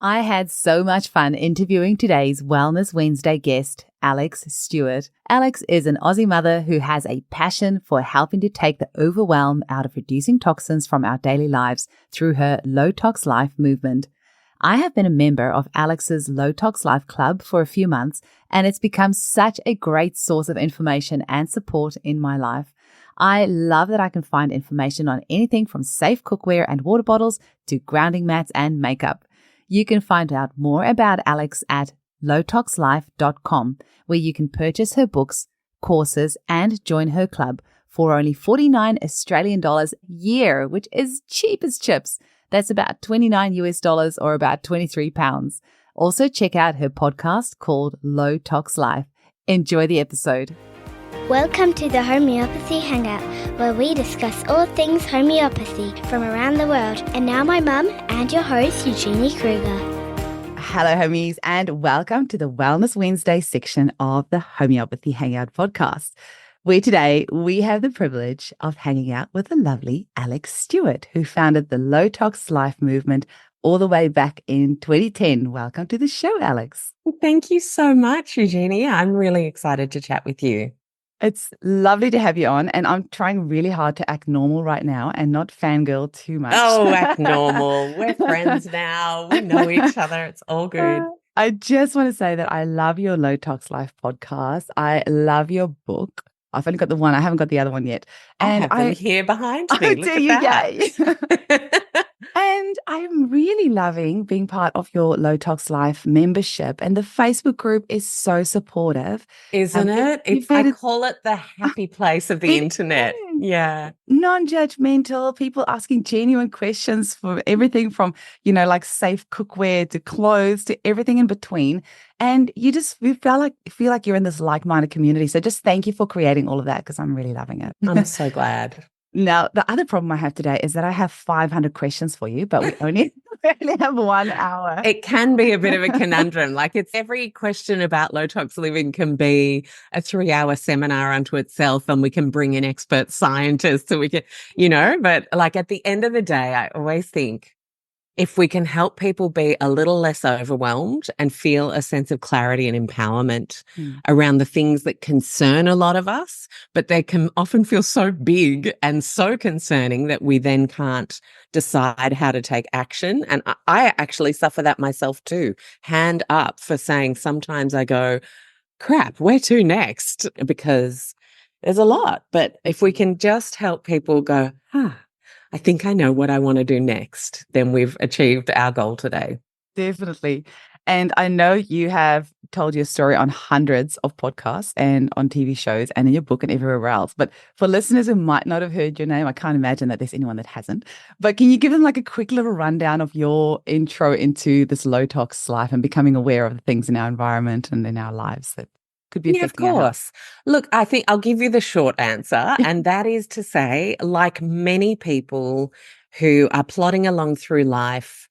I had so much fun interviewing today's Wellness Wednesday guest, Alexx Stuart. Alexx is an Aussie mother who has a passion for helping to take the overwhelm out of reducing toxins from our daily lives through her Low Tox Life movement. I have been a member of Alexx's Low Tox Life Club for a few months, and it's become such a great source of information and support in my life. I love that I can find information on anything from safe cookware and water bottles to grounding mats and makeup. You can find out more about Alexx at lowtoxlife.com, where you can purchase her books, courses, and join her club for only 49 Australian dollars a year, which is cheap as chips. That's about 29 US dollars or about 23 pounds. Also check out her podcast called Low Tox Life. Enjoy the episode. Welcome to the Homeopathy Hangout, where we discuss all things homeopathy from around the world. And now my mum and your host, Eugenie Kruger. Hello, homies, and welcome to the Wellness Wednesday section of the Homeopathy Hangout podcast, where today we have the privilege of hanging out with the lovely Alexx Stuart, who founded the Low Tox Life movement all the way back in 2010. Welcome to the show, Alexx. Thank you so much, Eugenie. I'm really excited to chat with you. It's lovely to have you on, and I'm trying really hard to act normal right now and not fangirl too much. Oh, act normal. We're friends now. We know each other. It's all good. I just want to say that I love your Low Tox Life podcast. I love your book. I've only got the one. I haven't got the other one yet. And I have them here behind me. Look at that. And I'm really loving being part of your Low Tox Life membership. And the Facebook group is so supportive. Isn't it? I call it the happy place of the internet. Yeah. Non-judgmental, people asking genuine questions for everything from, like safe cookware to clothes to everything in between. And you feel like you're in this like-minded community. So just thank you for creating all of that, because I'm really loving it. I'm so glad. Now, the other problem I have today is that I have 500 questions for you, but we only have 1 hour. It can be a bit of a conundrum. Like every question about low tox living can be a 3-hour seminar unto itself, and we can bring in expert scientists so we can, but like at the end of the day, I always think if we can help people be a little less overwhelmed and feel a sense of clarity and empowerment around the things that concern a lot of us, but they can often feel so big and so concerning that we then can't decide how to take action. And I actually suffer that myself too. Hand up for saying sometimes I go, crap, where to next? Because there's a lot. But if we can just help people go, I think I know what I want to do next, then we've achieved our goal today. Definitely. And I know you have told your story on hundreds of podcasts and on TV shows and in your book and everywhere else. But for listeners who might not have heard your name, I can't imagine that there's anyone that hasn't. But can you give them like a quick little rundown of your intro into this low tox life and becoming aware of the things in our environment and in our lives that could be affecting of course. Look, I think I'll give you the short answer, and that is to say, like many people who are plodding along through life,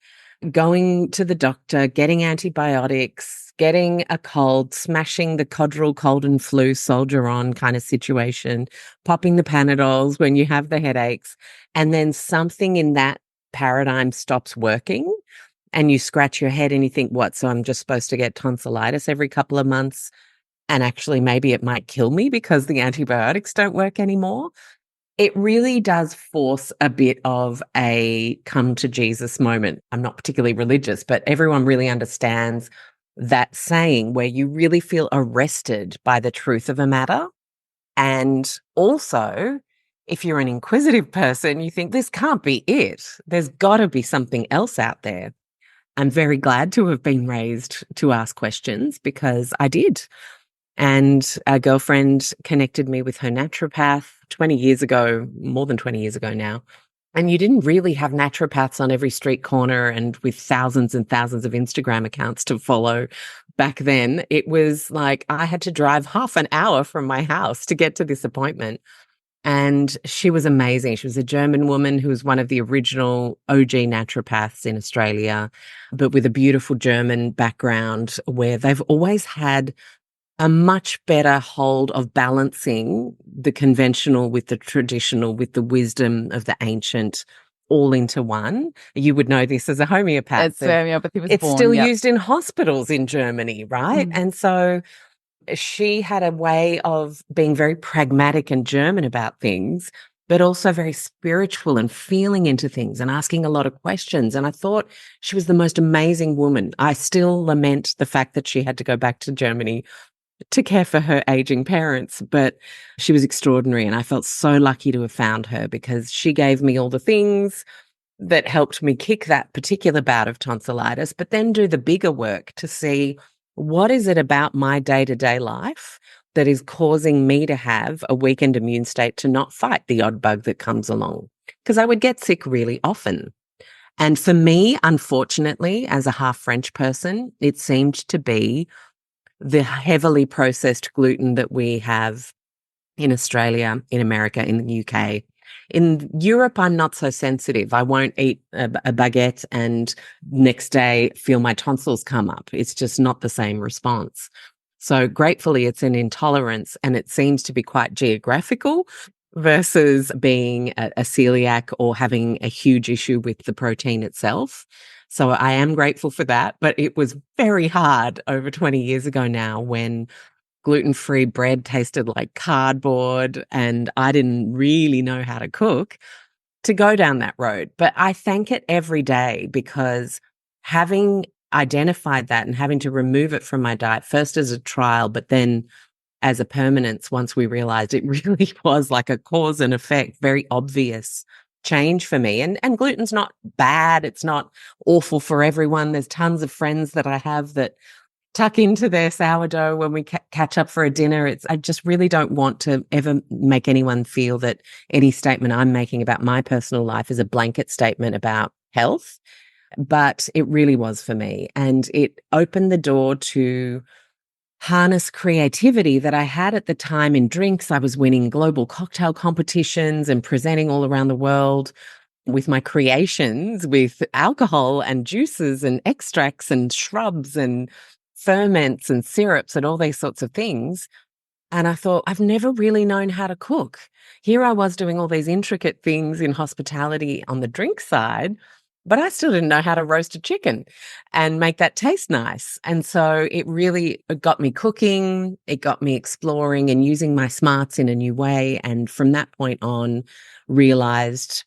going to the doctor, getting antibiotics, getting a cold, smashing the Codral cold and flu soldier on kind of situation, popping the Panadols when you have the headaches, and then something in that paradigm stops working and you scratch your head and you think, what, so I'm just supposed to get tonsillitis every couple of months? And actually maybe it might kill me because the antibiotics don't work anymore. It really does force a bit of a come to Jesus moment. I'm not particularly religious, but everyone really understands that saying where you really feel arrested by the truth of a matter. And also, if you're an inquisitive person, you think this can't be it. There's got to be something else out there. I'm very glad to have been raised to ask questions because I did. And a girlfriend connected me with her naturopath 20 years ago, more than 20 years ago now. And you didn't really have naturopaths on every street corner and with thousands and thousands of Instagram accounts to follow back then. It was like I had to drive half an hour from my house to get to this appointment. And she was amazing. She was a German woman who was one of the original OG naturopaths in Australia, but with a beautiful German background where they've always had a much better hold of balancing the conventional with the traditional, with the wisdom of the ancient all into one. You would know this as a homeopath. It's where homeopathy was It's born. still Yep. used in hospitals in Germany, right? Mm. And so she had a way of being very pragmatic and German about things, but also very spiritual and feeling into things and asking a lot of questions. And I thought she was the most amazing woman. I still lament the fact that she had to go back to Germany to care for her aging parents, but she was extraordinary. And I felt so lucky to have found her because she gave me all the things that helped me kick that particular bout of tonsillitis, but then do the bigger work to see what is it about my day-to-day life that is causing me to have a weakened immune state to not fight the odd bug that comes along. Because I would get sick really often. And for me, unfortunately, as a half French person, it seemed to be the heavily processed gluten that we have in Australia, in America, in the UK. In Europe, I'm not so sensitive. I won't eat a baguette and next day feel my tonsils come up. It's just not the same response. So gratefully, it's an intolerance and it seems to be quite geographical versus being a celiac or having a huge issue with the protein itself. So I am grateful for that, but it was very hard over 20 years ago now when gluten-free bread tasted like cardboard and I didn't really know how to cook to go down that road. But I thank it every day because having identified that and having to remove it from my diet, first as a trial, but then as a permanence, once we realized it really was like a cause and effect, very obvious change for me. And gluten's not bad. It's not awful for everyone. There's tons of friends that I have that tuck into their sourdough when we catch up for a dinner. I just really don't want to ever make anyone feel that any statement I'm making about my personal life is a blanket statement about health. But it really was for me. And it opened the door to harness creativity that I had at the time in drinks. I was winning global cocktail competitions and presenting all around the world with my creations with alcohol and juices and extracts and shrubs and ferments and syrups and all these sorts of things. And I thought, I've never really known how to cook. Here I was doing all these intricate things in hospitality on the drink side, but I still didn't know how to roast a chicken and make that taste nice. And so it got me cooking, it got me exploring and using my smarts in a new way. And from that point on, realized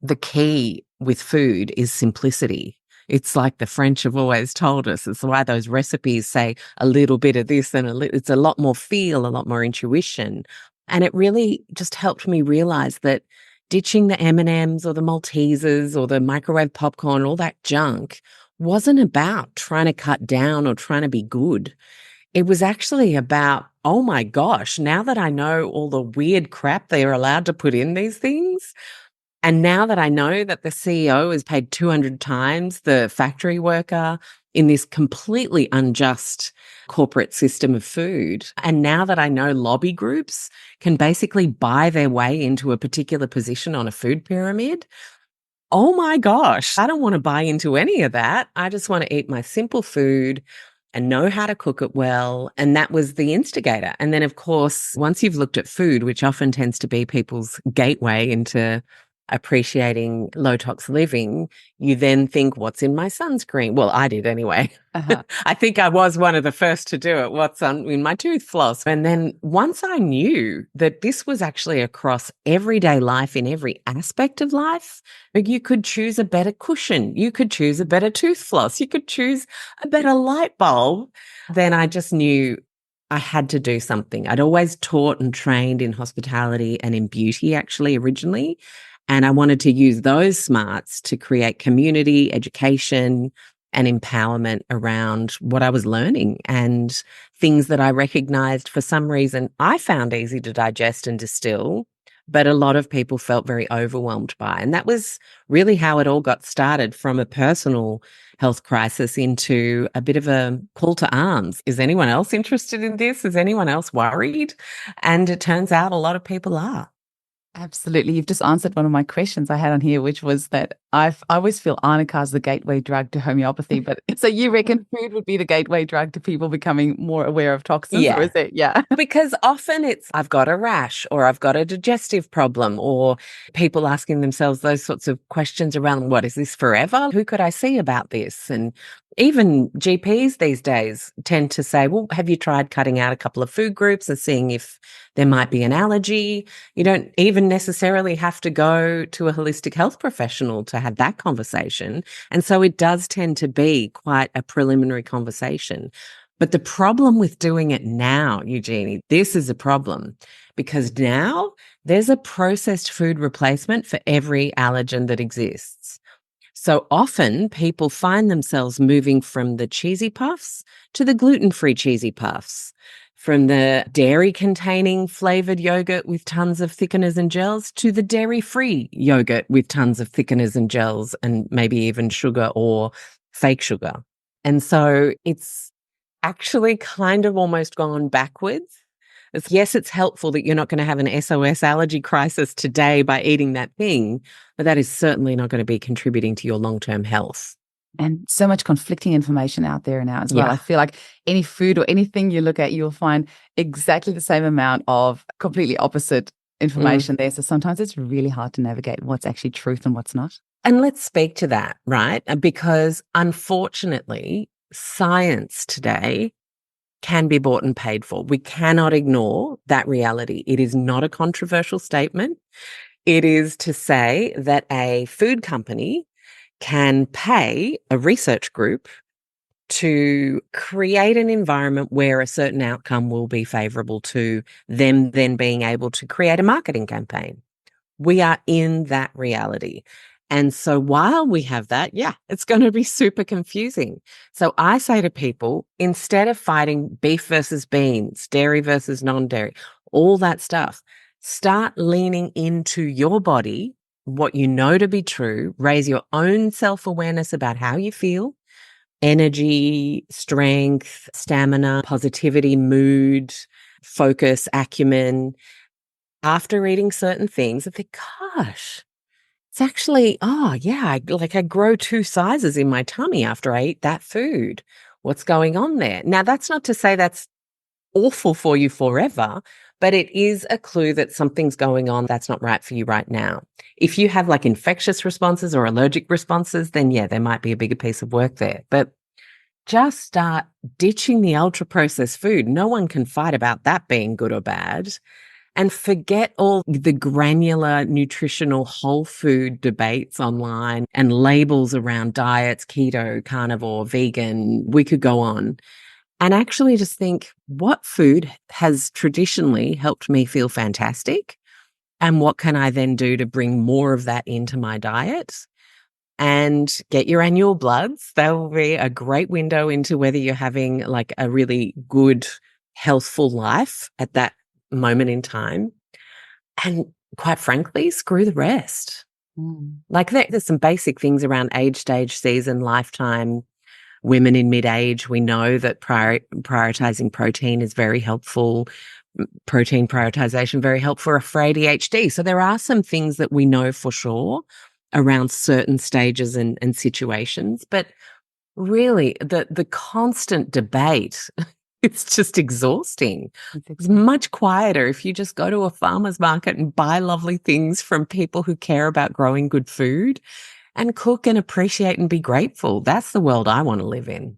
the key with food is simplicity. It's like the French have always told us. It's why those recipes say a little bit of this and it's a lot more feel, a lot more intuition. And it really just helped me realize that ditching the M&Ms or the Maltesers or the microwave popcorn, all that junk wasn't about trying to cut down or trying to be good. It was actually about, oh my gosh, now that I know all the weird crap they are allowed to put in these things, and now that I know that the CEO is paid 200 times the factory worker in this completely unjust corporate system of food, and now that I know lobby groups can basically buy their way into a particular position on a food pyramid, oh my gosh, I don't want to buy into any of that. I just want to eat my simple food and know how to cook it well. And that was the instigator. And then, of course, once you've looked at food, which often tends to be people's gateway into appreciating low tox living, you then think, what's in my sunscreen? Well, I did anyway. Uh-huh. I think I was one of the first to do it. What's in my tooth floss? And then once I knew that this was actually across everyday life in every aspect of life, you could choose a better cushion. You could choose a better tooth floss. You could choose a better light bulb. Then I just knew I had to do something. I'd always taught and trained in hospitality and in beauty actually originally. And I wanted to use those smarts to create community, education, and empowerment around what I was learning and things that I recognized for some reason I found easy to digest and distill, but a lot of people felt very overwhelmed by. And that was really how it all got started, from a personal health crisis into a bit of a call to arms. Is anyone else interested in this? Is anyone else worried? And it turns out a lot of people are. Absolutely. You've just answered one of my questions I had on here, which was that I always feel arnica is the gateway drug to homeopathy. But so you reckon food would be the gateway drug to people becoming more aware of toxins, or Yeah. is it? Yeah. Because often it's, I've got a rash or I've got a digestive problem, or people asking themselves those sorts of questions around, what is this forever? Who could I see about this? And even GPs these days tend to say, well, have you tried cutting out a couple of food groups and seeing if there might be an allergy? You don't even necessarily have to go to a holistic health professional to have that conversation. And so it does tend to be quite a preliminary conversation. But the problem with doing it now, Eugenie, this is a problem, because now there's a processed food replacement for every allergen that exists. So often people find themselves moving from the cheesy puffs to the gluten-free cheesy puffs, from the dairy-containing flavored yogurt with tons of thickeners and gels to the dairy-free yogurt with tons of thickeners and gels and maybe even sugar or fake sugar. And so it's actually kind of almost gone backwards. Yes, it's helpful that you're not going to have an SOS allergy crisis today by eating that thing, but that is certainly not going to be contributing to your long-term health. And so much conflicting information out there now as well. Yeah. I feel like any food or anything you look at, you'll find exactly the same amount of completely opposite information there. So sometimes it's really hard to navigate what's actually truth and what's not. And let's speak to that, right? Because unfortunately, science today can be bought and paid for. We cannot ignore that reality. It is not a controversial statement. It is to say that a food company can pay a research group to create an environment where a certain outcome will be favorable to them then being able to create a marketing campaign. We are in that reality. And so while we have that, yeah, it's going to be super confusing. So I say to people, instead of fighting beef versus beans, dairy versus non-dairy, all that stuff, start leaning into your body, what you know to be true, raise your own self-awareness about how you feel, energy, strength, stamina, positivity, mood, focus, acumen. After eating certain things, I think, gosh, it's actually, oh yeah, I grow 2 sizes in my tummy after I eat that food. What's going on there? Now, that's not to say that's awful for you forever, but it is a clue that something's going on that's not right for you right now. If you have like infectious responses or allergic responses, then yeah, there might be a bigger piece of work there. But just start ditching the ultra processed food. No one can fight about that being good or bad. And forget all the granular nutritional whole food debates online and labels around diets, keto, carnivore, vegan. We could go on. And actually just think, what food has traditionally helped me feel fantastic? And what can I then do to bring more of that into my diet? And get your annual bloods. That will be a great window into whether you're having like a really good, healthful life at that moment in time. And quite frankly, screw the rest. Like there's some basic things around age, stage, season, lifetime. Women in mid-age, we know that prioritizing protein is very helpful. Protein prioritization, very helpful for ADHD. So there are some things that we know for sure around certain stages and situations. But really, the constant debate, it's just exhausting. It's much quieter if you just go to a farmer's market and buy lovely things from people who care about growing good food and cook and appreciate and be grateful. That's the world I want to live in.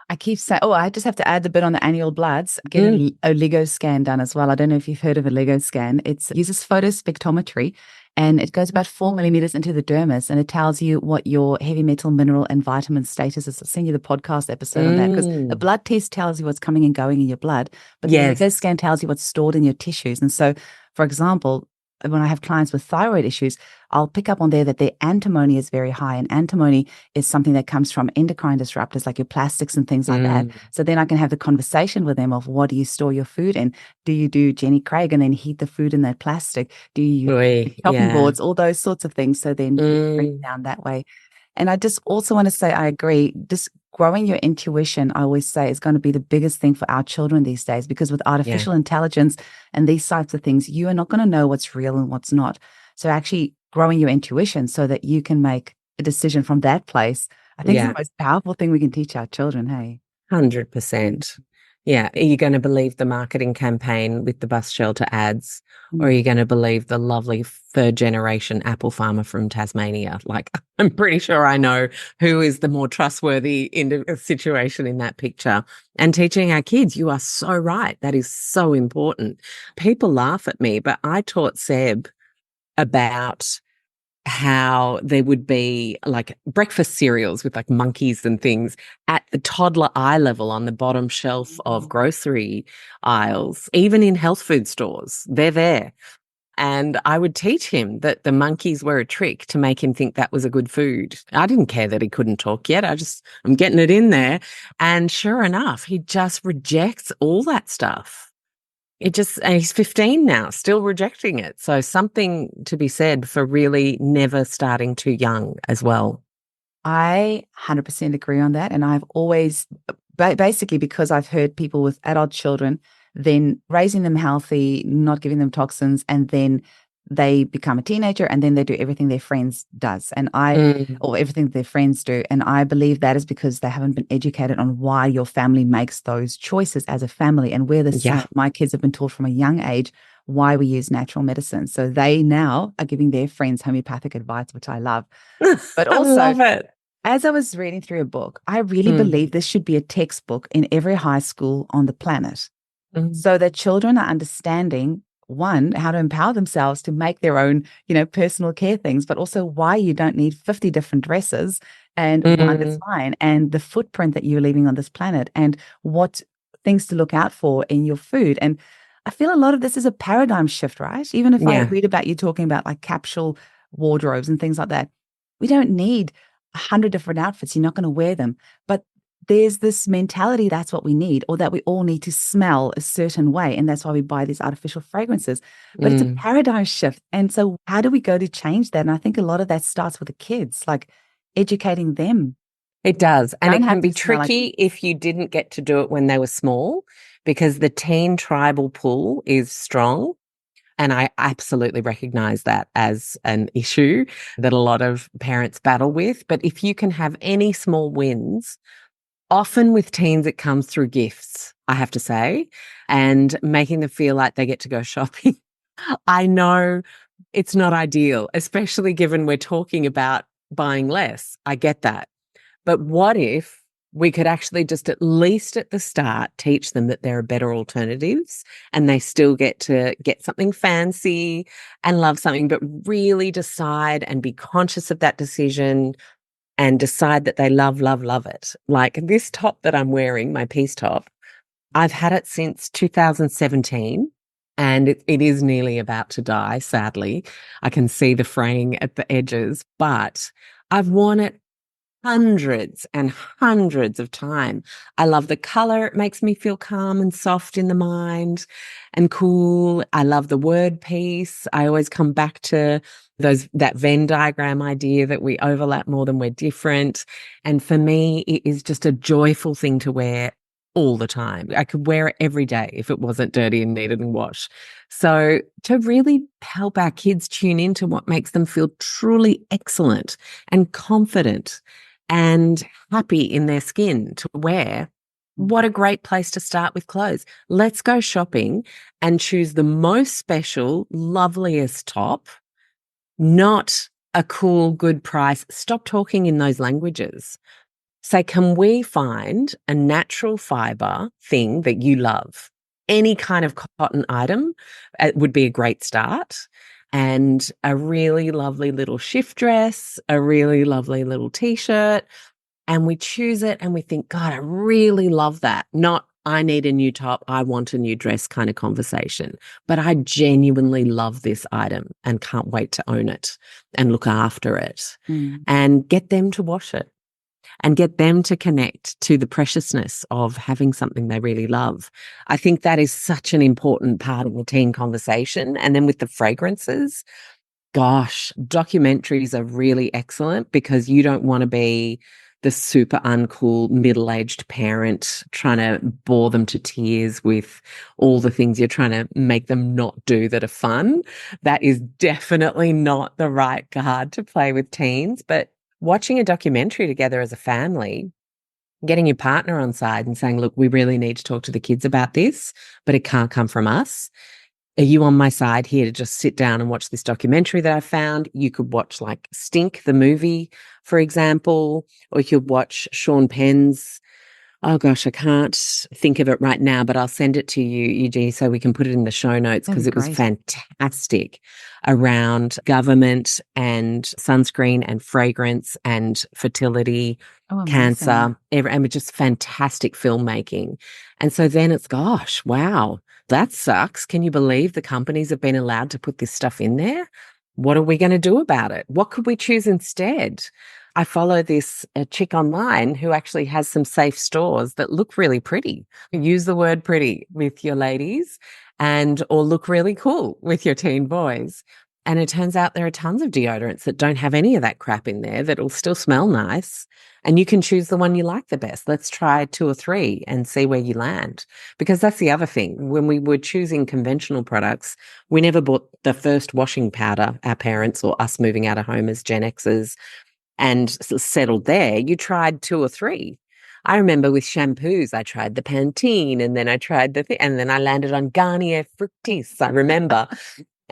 I keep saying, I just have to add the bit on the annual bloods, get a LIGO scan done as well. I don't know if you've heard of a LIGO scan. It uses photospectrometry and it goes about 4 millimeters into the dermis and it tells you what your heavy metal, mineral and vitamin status is. I'll send you the podcast episode on that because a blood test tells you what's coming and going in your blood, but the LIGO scan tells you what's stored in your tissues. And so, for example, when I have clients with thyroid issues, I'll pick up on there that their antimony is very high. And antimony is something that comes from endocrine disruptors like your plastics and things like that. So then I can have the conversation with them of what do you store your food in? Do you do Jenny Craig and then heat the food in that plastic? Do you use chopping boards? All those sorts of things. So then break it down that way. And I just also want to say, I agree, just growing your intuition, I always say, is going to be the biggest thing for our children these days, because with artificial intelligence and these types of things, you are not going to know what's real and what's not. So actually growing your intuition so that you can make a decision from that place, I think is the most powerful thing we can teach our children, hey? 100%. Yeah. Are you going to believe the marketing campaign with the bus shelter ads, or are you going to believe the lovely third generation apple farmer from Tasmania? Like, I'm pretty sure I know who is the more trustworthy situation in that picture. And teaching our kids, you are so right. That is so important. People laugh at me, but I taught Seb about how there would be like breakfast cereals with like monkeys and things at the toddler eye level on the bottom shelf of grocery aisles, even in health food stores. They're there. And I would teach him that the monkeys were a trick to make him think that was a good food. I didn't care that he couldn't talk yet. I'm getting it in there. And sure enough, he just rejects all that stuff. And he's 15 now, still rejecting it. So something to be said for really never starting too young as well. I 100% agree on that. And I've always, basically because I've heard people with adult children, then raising them healthy, not giving them toxins, and then they become a teenager and then they do everything their friends does. Or everything their friends do. And I believe that is because they haven't been educated on why your family makes those choices as a family. And we're the same. My kids have been taught from a young age why we use natural medicine. So they now are giving their friends homeopathic advice, which I love. But also, I love it. As I was reading through a book, I really believe this should be a textbook in every high school on the planet, so that children are understanding, one, how to empower themselves to make their own, personal care things, but also why you don't need 50 different dresses and one is fine, and the footprint that you're leaving on this planet and what things to look out for in your food. And I feel a lot of this is a paradigm shift, right? Even if I read about you talking about like capsule wardrobes and things like that, we don't need 100 different outfits. You're not going to wear them. But there's this mentality that's what we need, or that we all need to smell a certain way. And that's why we buy these artificial fragrances. But it's a paradigm shift. And so how do we go to change that? And I think a lot of that starts with the kids, like educating them. It does. And it can be tricky if you didn't get to do it when they were small, because the teen tribal pull is strong. And I absolutely recognize that as an issue that a lot of parents battle with. But if you can have any small wins, often with teens, it comes through gifts, I have to say, and making them feel like they get to go shopping. I know it's not ideal, especially given we're talking about buying less. I get that. But what if we could actually just at least at the start teach them that there are better alternatives, and they still get to get something fancy and love something, but really decide and be conscious of that decision and decide that they love, love, love it. Like this top that I'm wearing, my peace top, I've had it since 2017 and it is nearly about to die, sadly. I can see the fraying at the edges, but I've worn it hundreds and hundreds of times. I love the color. It makes me feel calm and soft in the mind and cool. I love the word piece. I always come back to that Venn diagram idea that we overlap more than we're different. And for me, it is just a joyful thing to wear all the time. I could wear it every day if it wasn't dirty and needed and washed. So to really help our kids tune into what makes them feel truly excellent and confident and happy in their skin to wear, what a great place to start with clothes. Let's go shopping and choose the most special, loveliest top, not a cool, good price. Stop talking in those languages. Say, can we find a natural fiber thing that you love? Any kind of cotton item would be a great start. And a really lovely little shift dress, a really lovely little t-shirt. And we choose it and we think, God, I really love that. Not, I need a new top, I want a new dress kind of conversation. But I genuinely love this item and can't wait to own it and look after it and get them to wash it. And get them to connect to the preciousness of having something they really love. I think that is such an important part of the teen conversation. And then with the fragrances, Gosh, documentaries are really excellent because you don't want to be the super uncool middle-aged parent trying to bore them to tears with all the things you're trying to make them not do that are fun. That is definitely not the right card to play with teens. But watching a documentary together as a family, getting your partner on side and saying, look, we really need to talk to the kids about this, but it can't come from us. Are you on my side here to just sit down and watch this documentary that I found? You could watch like Stink, the movie, for example, or you could watch Sean Penn's. Oh gosh, I can't think of it right now, but I'll send it to you, Eugenie, so we can put it in the show notes That'd because be it was great. fantastic around government and sunscreen and fragrance and fertility, Oh, amazing. cancer, and just fantastic filmmaking. And so then it's, gosh, wow, that sucks. Can you believe the companies have been allowed to put this stuff in there? What are we going to do about it? What could we choose instead? I follow this chick online who actually has some safe stores that look really pretty. Use the word pretty with your ladies and or look really cool with your teen boys. And it turns out there are tons of deodorants that don't have any of that crap in there that'll still smell nice. And you can choose the one you like the best. Let's try 2 or 3 and see where you land. Because that's the other thing. When we were choosing conventional products, we never bought the first washing powder, our parents or us moving out of home as Gen Xers, and settled there. You tried 2 or 3. I remember with shampoos, I tried the Pantene and then I tried and then I landed on Garnier Fructis, I remember.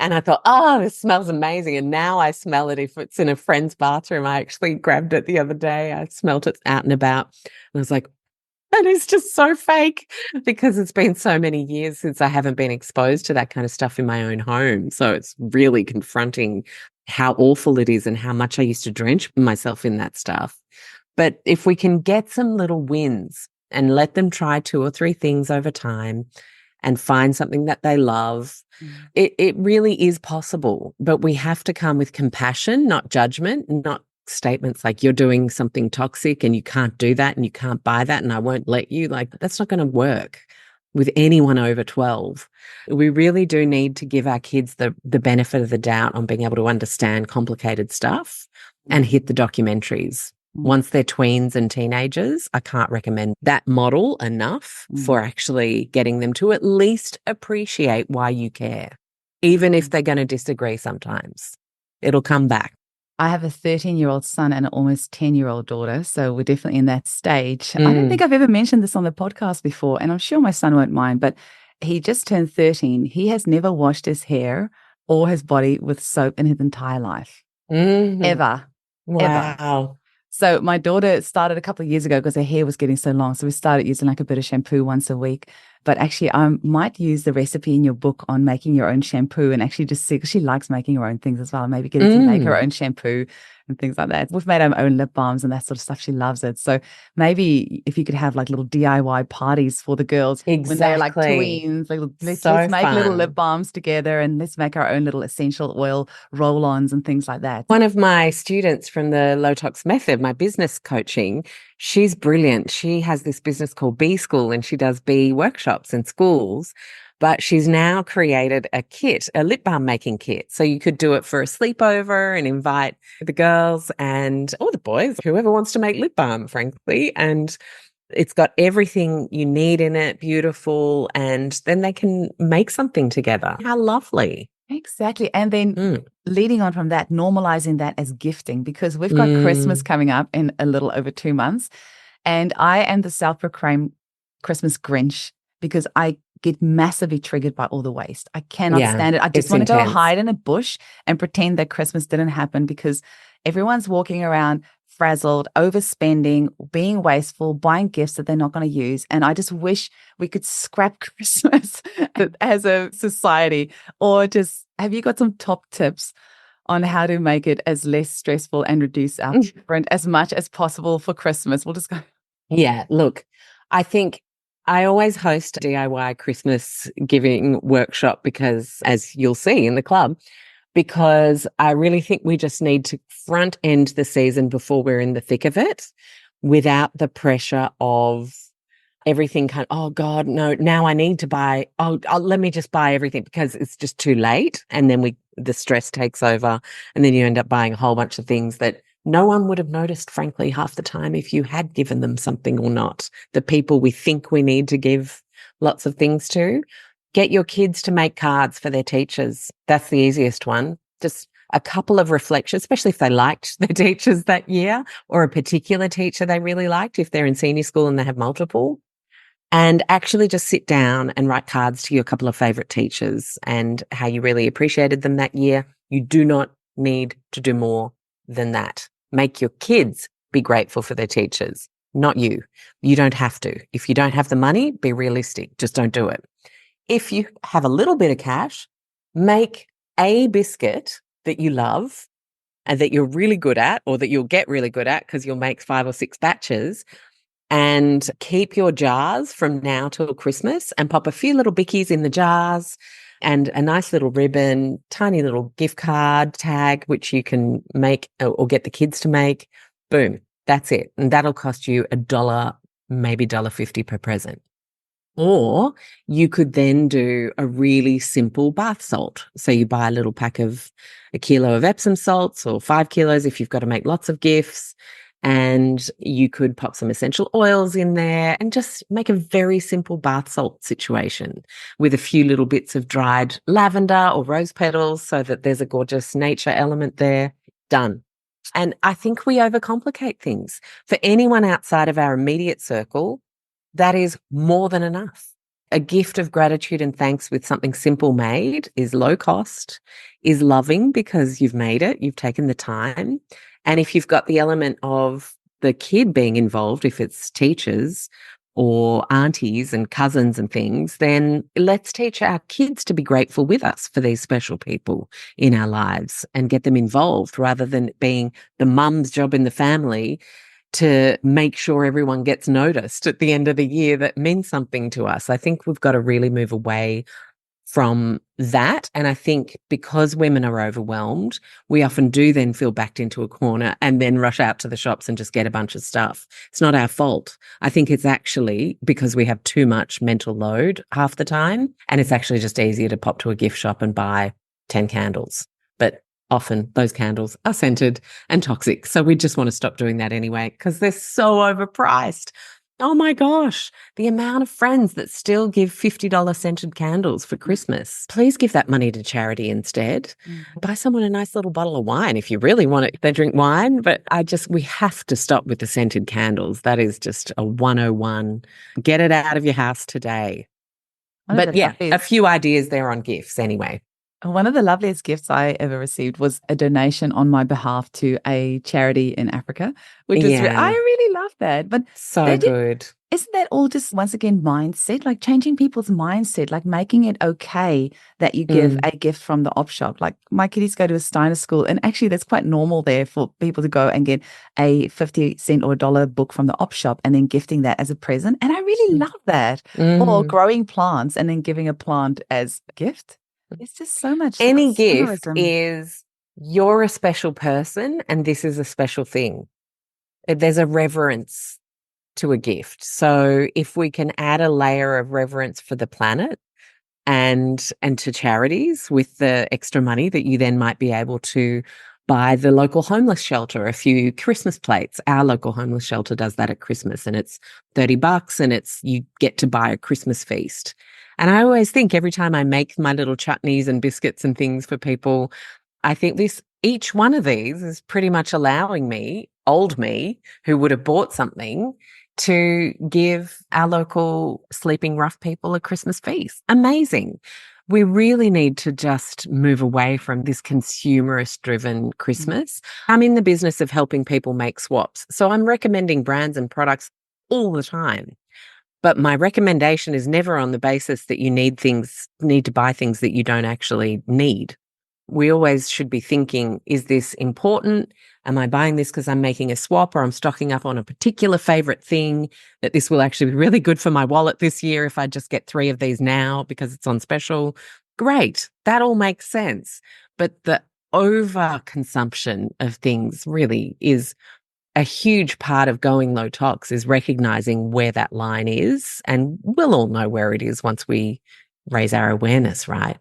And I thought, oh, this smells amazing. And now I smell it if it's in a friend's bathroom. I actually grabbed it the other day. I smelt it out and about. And I was like, that is just so fake because it's been so many years since I haven't been exposed to that kind of stuff in my own home. So it's really confronting how awful it is and how much I used to drench myself in that stuff. But if we can get some little wins and let them try 2 or 3 things over time and find something that they love, it really is possible. But we have to come with compassion, not judgment, not statements like you're doing something toxic and you can't do that and you can't buy that and I won't let you. Like, that's not going to work with anyone over 12. We really do need to give our kids the benefit of the doubt on being able to understand complicated stuff and hit the documentaries. Once they're tweens and teenagers, I can't recommend that model enough for actually getting them to at least appreciate why you care, even if they're going to disagree sometimes. It'll come back. I have a 13-year-old son and an almost 10-year-old daughter, so we're definitely in that stage. I don't think I've ever mentioned this on the podcast before, and I'm sure my son won't mind, but he just turned 13. He has never washed his hair or his body with soap in his entire life. Ever. Wow. Ever. So my daughter started a couple of years ago because her hair was getting so long. So we started using like a bit of shampoo once a week. But actually, I might use the recipe in your book on making your own shampoo and actually just see, because she likes making her own things as well. Maybe get her to make her own shampoo and things like that. We've made our own lip balms and that sort of stuff. She loves it. So maybe if you could have like little DIY parties for the girls when they're like tweens, like, let's make little lip balms together and let's make our own little essential oil roll-ons and things like that. One of my students from the Low Tox Method, my business coaching, she's brilliant. She has this business called Bee School and she does bee workshops in schools. But she's now created a kit, a lip balm making kit. So you could do it for a sleepover and invite the girls and or the boys, whoever wants to make lip balm, frankly. And it's got everything you need in it, beautiful. And then they can make something together. How lovely. Exactly. And then leading on from that, normalizing that as gifting, because we've got Christmas coming up in a little over 2 months. And I am the self-proclaimed Christmas Grinch because I get massively triggered by all the waste. I cannot stand it. I just want to go hide in a bush and pretend that Christmas didn't happen because everyone's walking around frazzled, overspending, being wasteful, buying gifts that they're not going to use. And I just wish we could scrap Christmas as a society. Or just, have you got some top tips on how to make it as less stressful and reduce our footprint as much as possible for Christmas? We'll just go. Yeah, look, I think I always host a DIY Christmas giving workshop because, as you'll see in the club, because I really think we just need to front end the season before we're in the thick of it without the pressure of everything kind of, oh God, no, now I need to buy, let me just buy everything because it's just too late. And then the stress takes over, and then you end up buying a whole bunch of things that no one would have noticed, frankly, half the time if you had given them something or not. The people we think we need to give lots of things to. Get your kids to make cards for their teachers. That's the easiest one. Just a couple of reflections, especially if they liked their teachers that year or a particular teacher they really liked, if they're in senior school and they have multiple. And actually just sit down and write cards to your couple of favorite teachers and how you really appreciated them that year. You do not need to do more than that. Make your kids be grateful for their teachers, not you. You don't have to. If you don't have the money, be realistic. Just don't do it. If you have a little bit of cash, make a biscuit that you love and that you're really good at, or that you'll get really good at because you'll make 5 or 6 batches, and keep your jars from now till Christmas and pop a few little bickies in the jars and a nice little ribbon, tiny little gift card tag, which you can make or get the kids to make. Boom. That's it. And that'll cost you $1, maybe $1.50 per present. Or you could then do a really simple bath salt. So you buy a little pack of a kilo of Epsom salts, or 5 kilos if you've got to make lots of gifts. And you could pop some essential oils in there and just make a very simple bath salt situation with a few little bits of dried lavender or rose petals so that there's a gorgeous nature element there. Done. And I think we overcomplicate things. For anyone outside of our immediate circle, that is more than enough. A gift of gratitude and thanks with something simple made is low cost, is loving because you've made it, you've taken the time. And if you've got the element of the kid being involved, if it's teachers or aunties and cousins and things, then let's teach our kids to be grateful with us for these special people in our lives and get them involved, rather than it being the mum's job in the family to make sure everyone gets noticed at the end of the year that means something to us. I think we've got to really move away from that. And I think because women are overwhelmed, we often do then feel backed into a corner and then rush out to the shops and just get a bunch of stuff. It's not our fault. I think it's actually because we have too much mental load half the time. And it's actually just easier to pop to a gift shop and buy 10 candles. But often those candles are scented and toxic. So we just want to stop doing that anyway because they're so overpriced. Oh my gosh, the amount of friends that still give $50 scented candles for Christmas. Please give that money to charity instead. Buy someone a nice little bottle of wine if you really want it. They drink wine, but we have to stop with the scented candles. That is just a 101. Get it out of your house today. But yeah, a few ideas there on gifts anyway. One of the loveliest gifts I ever received was a donation on my behalf to a charity in Africa, which is, I really love that. But so good. Isn't that all just, once again, mindset, like changing people's mindset, like making it okay that you give a gift from the op shop? Like my kiddies go to a Steiner school, and actually that's quite normal there for people to go and get a 50-cent or $1 book from the op shop and then gifting that as a present. And I really love that. Or growing plants and then giving a plant as a gift. It's just so much. Any gift is, you're a special person and this is a special thing. There's a reverence to a gift. So if we can add a layer of reverence for the planet and to charities with the extra money that you then might be able to buy the local homeless shelter a few Christmas plates. Our local homeless shelter does that at Christmas, and it's $30 and you get to buy a Christmas feast. And I always think every time I make my little chutneys and biscuits and things for people, I think each one of these is pretty much allowing me, old me, who would have bought something, to give our local sleeping rough people a Christmas feast. Amazing. We really need to just move away from this consumerist-driven Christmas. I'm in the business of helping people make swaps. So I'm recommending brands and products all the time. But my recommendation is never on the basis that you need to buy things that you don't actually need. We always should be thinking, is this important? Am I buying this because I'm making a swap, or I'm stocking up on a particular favorite thing that this will actually be really good for my wallet this year if I just get 3 of these now because it's on special? Great. That all makes sense. But the overconsumption of things really is a huge part of going low tox, is recognizing where that line is. And we'll all know where it is once we raise our awareness, right?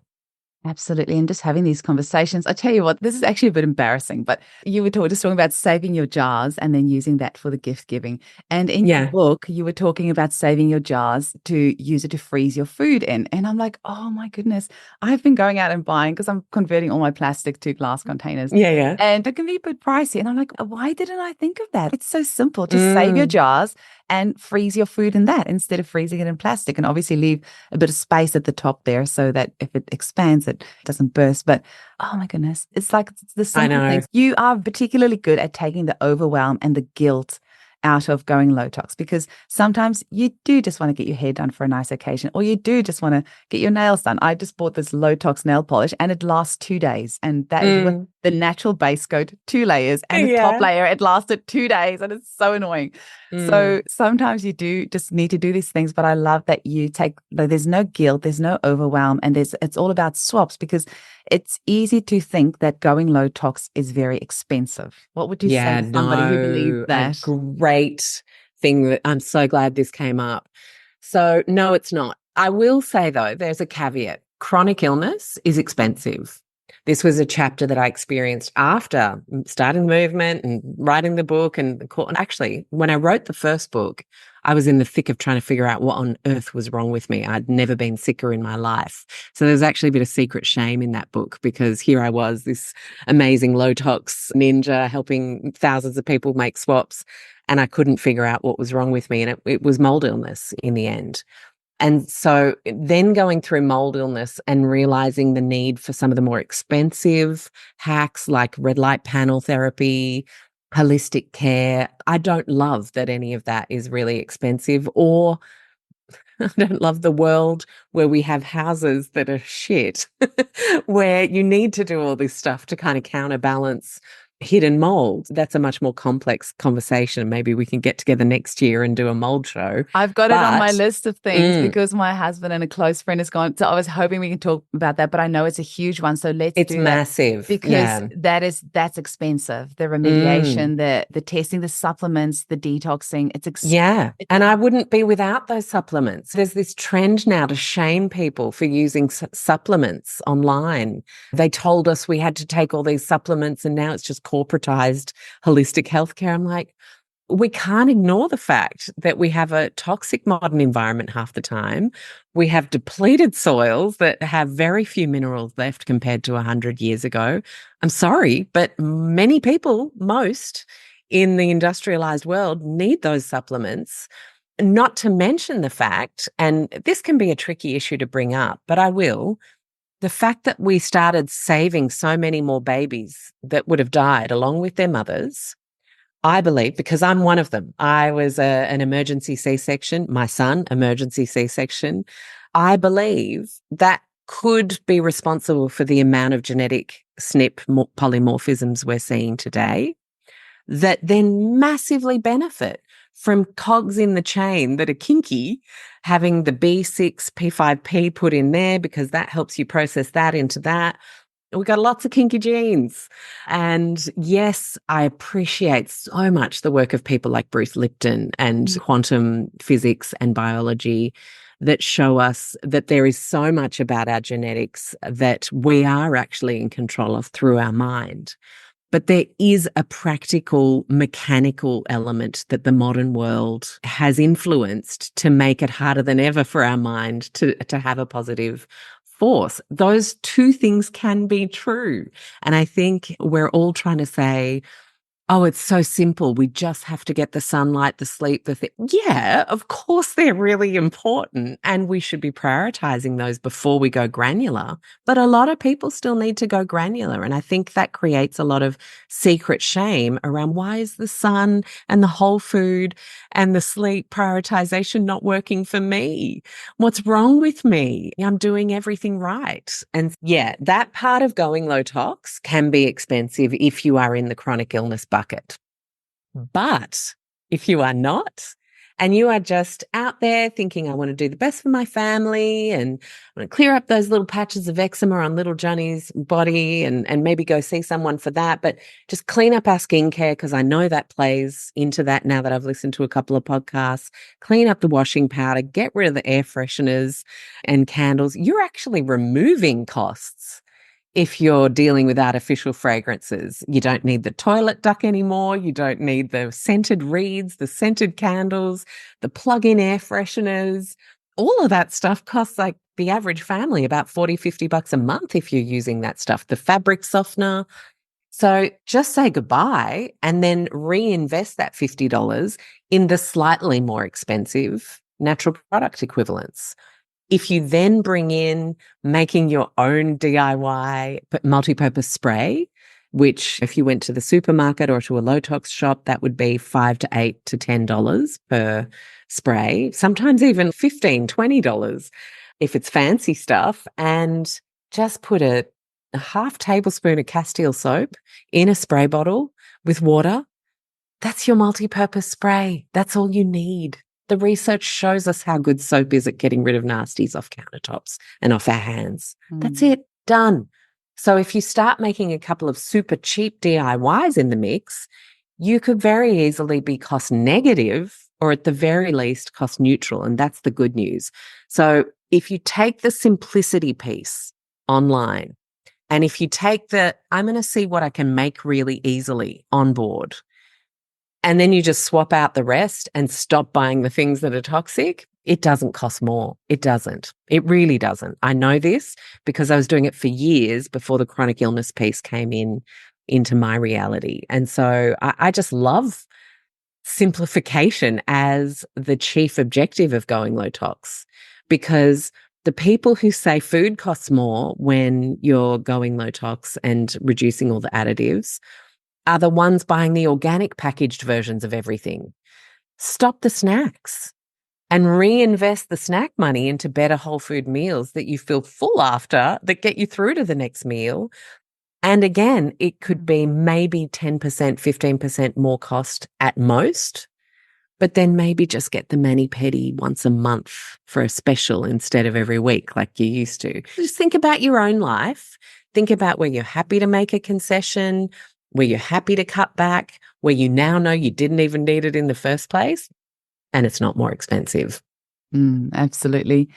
Absolutely. And just having these conversations. I tell you what, this is actually a bit embarrassing, but you were just talking about saving your jars and then using that for the gift giving. And in your Yeah. book, you were talking about saving your jars to use it to freeze your food in. And I'm like, oh my goodness, I've been going out and buying because I'm converting all my plastic to glass containers. Yeah, yeah. And it can be a bit pricey. And I'm like, why didn't I think of that? It's so simple. Just save your Mm. jars and freeze your food in that instead of freezing it in plastic. And obviously leave a bit of space at the top there so that if it expands, it doesn't burst. But oh my goodness, it's like the I simple know. things. You are particularly good at taking the overwhelm and the guilt out of going low tox, because sometimes you do just want to get your hair done for a nice occasion, or you do just want to get your nails done. I just bought this low tox nail polish and it lasts 2 days. And that is with the natural base coat, 2 layers, and the top Yeah. layer, it lasted 2 days, and it's so annoying. So sometimes you do just need to do these things, but I love that you there's no guilt, there's no overwhelm, and it's all about swaps, because it's easy to think that going low tox is very expensive. What would you say to somebody who believes that? A great thing that I'm so glad this came up. So no, it's not. I will say though, there's a caveat. Chronic illness is expensive. This was a chapter that I experienced after starting the movement and writing the book. And actually, when I wrote the first book, I was in the thick of trying to figure out what on earth was wrong with me. I'd never been sicker in my life. So there's actually a bit of secret shame in that book, because here I was, this amazing low tox ninja helping thousands of people make swaps, and I couldn't figure out what was wrong with me. And it was mold illness in the end. And so then going through mold illness and realizing the need for some of the more expensive hacks like red light panel therapy, holistic care. I don't love that any of that is really expensive, or I don't love the world where we have houses that are shit, where you need to do all this stuff to kind of counterbalance hidden mold. That's a much more complex conversation. Maybe we can get together next year and do a mold show. I've got it on my list of things because my husband and a close friend has gone. So I was hoping we can talk about that, but I know it's a huge one. So let's It's do massive. that, because that's expensive. The remediation, the testing, the supplements, the detoxing. And I wouldn't be without those supplements. There's this trend now to shame people for using supplements online. They told us we had to take all these supplements, and now it's just corporatized holistic healthcare. I'm like, we can't ignore the fact that we have a toxic modern environment half the time. We have depleted soils that have very few minerals left compared to 100 years ago. I'm sorry, but many people, most in the industrialized world, need those supplements. Not to mention the fact, and this can be a tricky issue to bring up, but I will, the fact that we started saving so many more babies that would have died along with their mothers, I believe, because I'm one of them. I was an emergency C-section, my son, emergency C-section. I believe that could be responsible for the amount of genetic SNP polymorphisms we're seeing today, that then massively benefit from cogs in the chain that are kinky, having the B6, P5P put in there, because that helps you process that into that. We've got lots of kinky genes. And yes, I appreciate so much the work of people like Bruce Lipton and quantum physics and biology that show us that there is so much about our genetics that we are actually in control of through our mind. But there is a practical, mechanical element that the modern world has influenced to make it harder than ever for our mind to have a positive force. Those two things can be true. And I think we're all trying to say, oh, it's so simple. We just have to get the sunlight, the sleep, the thing. Yeah, of course they're really important, and we should be prioritizing those before we go granular. But a lot of people still need to go granular. And I think that creates a lot of secret shame around, why is the sun and the whole food and the sleep prioritization not working for me? What's wrong with me? I'm doing everything right. And yeah, that part of going low tox can be expensive if you are in the chronic illness bucket. But if you are not, and you are just out there thinking, I want to do the best for my family and I want to clear up those little patches of eczema on little Johnny's body and maybe go see someone for that, but just clean up our skincare because I know that plays into that now that I've listened to a couple of podcasts. Clean up the washing powder, get rid of the air fresheners and candles. You're actually removing costs. If you're dealing with artificial fragrances, you don't need the toilet duck anymore. You don't need the scented reeds, the scented candles, the plug-in air fresheners. All of that stuff costs like the average family about $40-50 a month if you're using that stuff. The fabric softener. So just say goodbye and then reinvest that $50 in the slightly more expensive natural product equivalents. If you then bring in making your own DIY multi-purpose spray, which if you went to the supermarket or to a low tox shop, that would be $5 to $8 to $10 per spray, sometimes even $15, $20 if it's fancy stuff, and just put a half tablespoon of Castile soap in a spray bottle with water. That's your multi-purpose spray. That's all you need. The research shows us how good soap is at getting rid of nasties off countertops and off our hands. That's it. Done. So if you start making a couple of super cheap DIYs in the mix, you could very easily be cost negative or at the very least cost neutral. And that's the good news. So if you take the simplicity piece online and if you take I'm going to see what I can make really easily on board, and then you just swap out the rest and stop buying the things that are toxic, it doesn't cost more. It doesn't. It really doesn't. I know this because I was doing it for years before the chronic illness piece came into my reality. And so I just love simplification as the chief objective of going low tox, because the people who say food costs more when you're going low tox and reducing all the additives are the ones buying the organic packaged versions of everything. Stop the snacks and reinvest the snack money into better whole food meals that you feel full after, that get you through to the next meal. And again, it could be maybe 10%, 15% more cost at most, but then maybe just get the mani-pedi once a month for a special instead of every week like you used to. Just think about your own life. Think about where you're happy to make a concession, where you're happy to cut back, where you now know you didn't even need it in the first place, and it's not more expensive. Absolutely.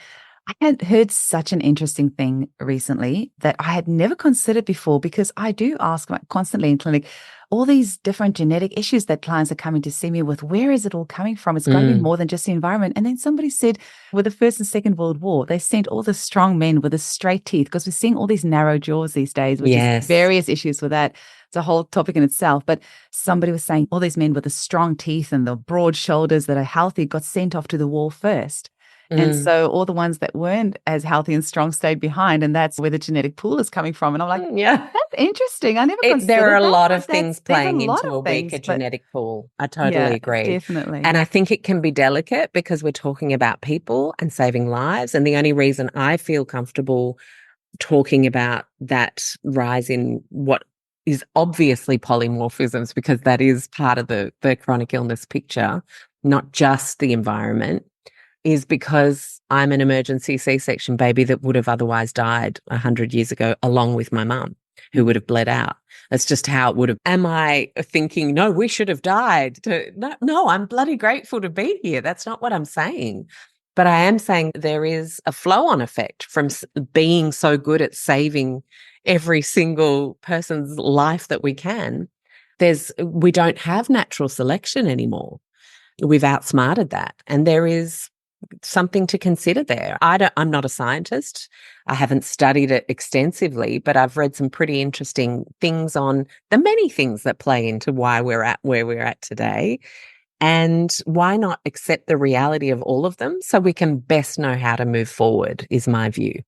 I had heard such an interesting thing recently that I had never considered before, because I do ask constantly in clinic all these different genetic issues that clients are coming to see me with. Where is it all coming from? It's got to be more than just the environment. And then somebody said with the First and Second World War, they sent all the strong men with the straight teeth, because we're seeing all these narrow jaws these days, which is various issues with that. It's a whole topic in itself. But somebody was saying all these men with the strong teeth and the broad shoulders that are healthy got sent off to the war first. And so all the ones that weren't as healthy and strong stayed behind. And that's where the genetic pool is coming from. And I'm like, that's interesting. I never considered there are a that, lot of things playing into a weaker things, genetic pool. I totally agree. Definitely. And I think it can be delicate because we're talking about people and saving lives. And the only reason I feel comfortable talking about that rise in what is obviously polymorphisms, because that is part of the chronic illness picture, not just the environment, is because I'm an emergency C-section baby that would have otherwise died 100 years ago, along with my mum, who would have bled out. That's just how it would have. Am I thinking, no, we should have died? No, I'm bloody grateful to be here. That's not what I'm saying. But I am saying there is a flow-on effect from being so good at saving every single person's life that we can. We don't have natural selection anymore. We've outsmarted that. And there is something to consider there. I'm not a scientist. I haven't studied it extensively, but I've read some pretty interesting things on the many things that play into why we're at where we're at today. And why not accept the reality of all of them so we can best know how to move forward, is my view.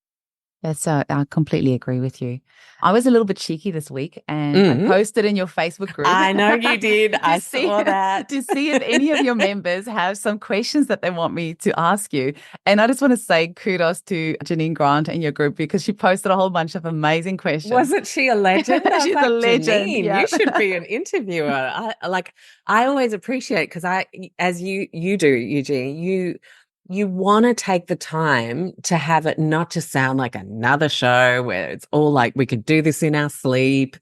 I completely agree with you. I was a little bit cheeky this week and I posted in your Facebook group. I know you did. I saw that. To see if any of your members have some questions that they want me to ask you. And I just want to say kudos to Janine Grant in your group because she posted a whole bunch of amazing questions. Wasn't she a legend? She's a legend. Janine, yeah. You should be an interviewer. I always appreciate because as you do, Eugene, you want to take the time to have it not just sound like another show where it's all like we could do this in our sleep.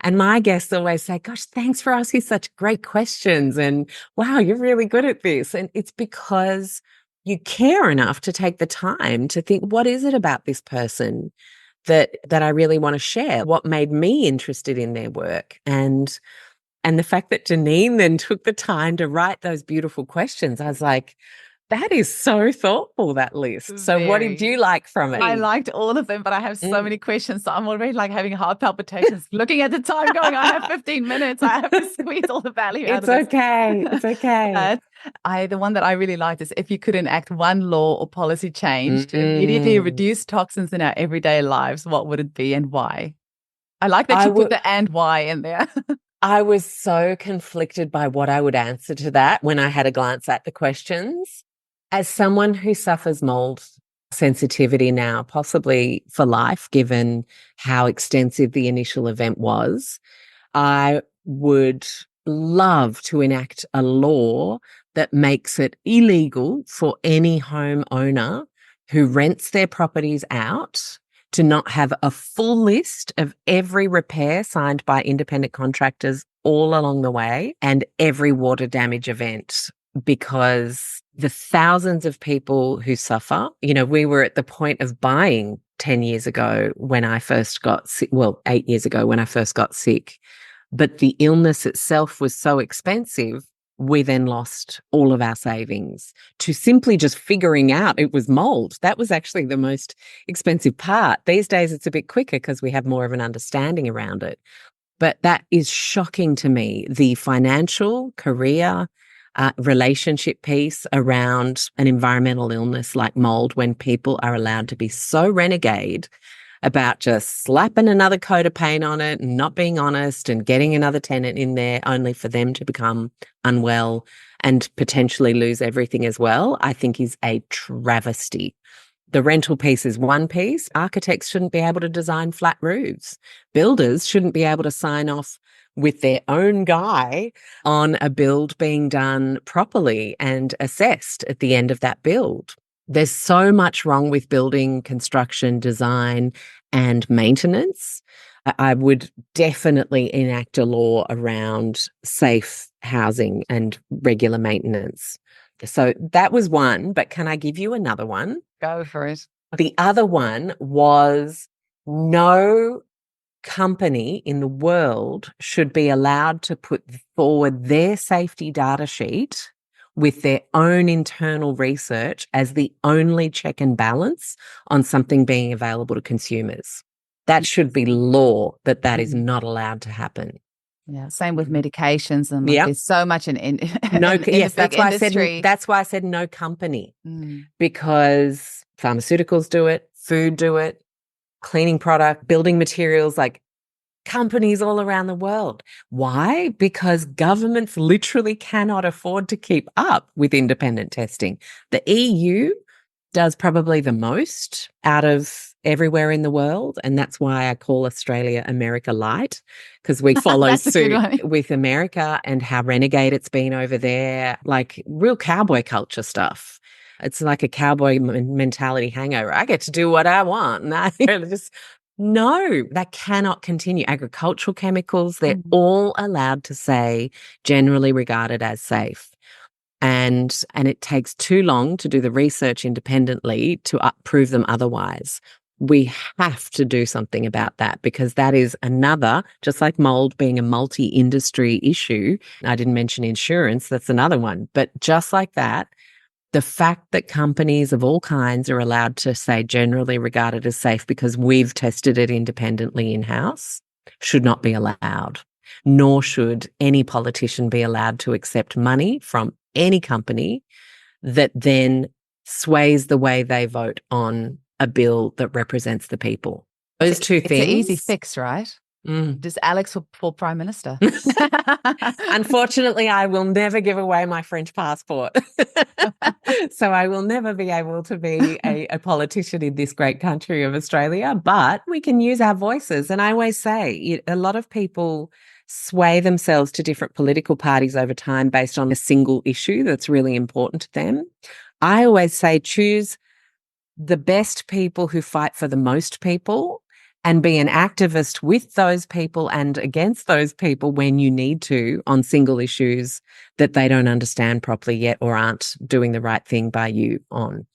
And my guests always say, gosh, thanks for asking such great questions. And wow, you're really good at this. And it's because you care enough to take the time to think, what is it about this person that I really want to share? What made me interested in their work? And the fact that Janine then took the time to write those beautiful questions, I was like, that is so thoughtful, that list. So what did you like from it? I liked all of them, but I have so many questions. So I'm already like having heart palpitations, looking at the time going, I have 15 minutes. I have to squeeze all the value out of this. It's okay. The one that I really liked is if you could enact one law or policy change to immediately reduce toxins in our everyday lives, what would it be and why? I like that you put the and why in there. I was so conflicted by what I would answer to that when I had a glance at the questions. As someone who suffers mold sensitivity now, possibly for life, given how extensive the initial event was, I would love to enact a law that makes it illegal for any homeowner who rents their properties out to not have a full list of every repair signed by independent contractors all along the way and every water damage event, because the thousands of people who suffer, we were at the point of buying 10 years ago when I first got sick, 8 years ago when I first got sick, but the illness itself was so expensive, we then lost all of our savings to simply just figuring out it was mold. That was actually the most expensive part. These days it's a bit quicker because we have more of an understanding around it. But that is shocking to me, the financial, career, relationship piece around an environmental illness like mold, when people are allowed to be so renegade about just slapping another coat of paint on it and not being honest and getting another tenant in there only for them to become unwell and potentially lose everything as well, I think is a travesty. The rental piece is one piece. Architects shouldn't be able to design flat roofs. Builders shouldn't be able to sign off with their own guy on a build being done properly and assessed at the end of that build. There's so much wrong with building, construction, design, and maintenance. I would definitely enact a law around safe housing and regular maintenance. So that was one, but can I give you another one? Go for it. The other one was no company in the world should be allowed to put forward their safety data sheet with their own internal research as the only check and balance on something being available to consumers. That should be law that is not allowed to happen. Yeah, same with medications, and there's so much that's why I said no company, because pharmaceuticals do it, food do it, cleaning product, building materials, like companies all around the world. Why? Because governments literally cannot afford to keep up with independent testing. The EU does probably the most out of everywhere in the world, and that's why I call Australia America Light, because we follow suit with America and how renegade it's been over there, like real cowboy culture stuff. It's like a cowboy mentality hangover. I get to do what I want. No, that cannot continue. Agricultural chemicals, they're all allowed to say generally regarded as safe. And it takes too long to do the research independently to prove them otherwise. We have to do something about that, because that is another, just like mold being a multi-industry issue. I didn't mention insurance, that's another one. But just like that, the fact that companies of all kinds are allowed to say generally regarded as safe because we've tested it independently in-house should not be allowed. Nor should any politician be allowed to accept money from any company that then sways the way they vote on a bill that represents the people. Those two things. It's an easy fix, right? Does Alex for Prime Minister? Unfortunately, I will never give away my French passport. So I will never be able to be a politician in this great country of Australia, but we can use our voices. And I always say a lot of people sway themselves to different political parties over time based on a single issue that's really important to them. I always say choose the best people who fight for the most people and be an activist with those people and against those people when you need to on single issues that they don't understand properly yet or aren't doing the right thing by you on.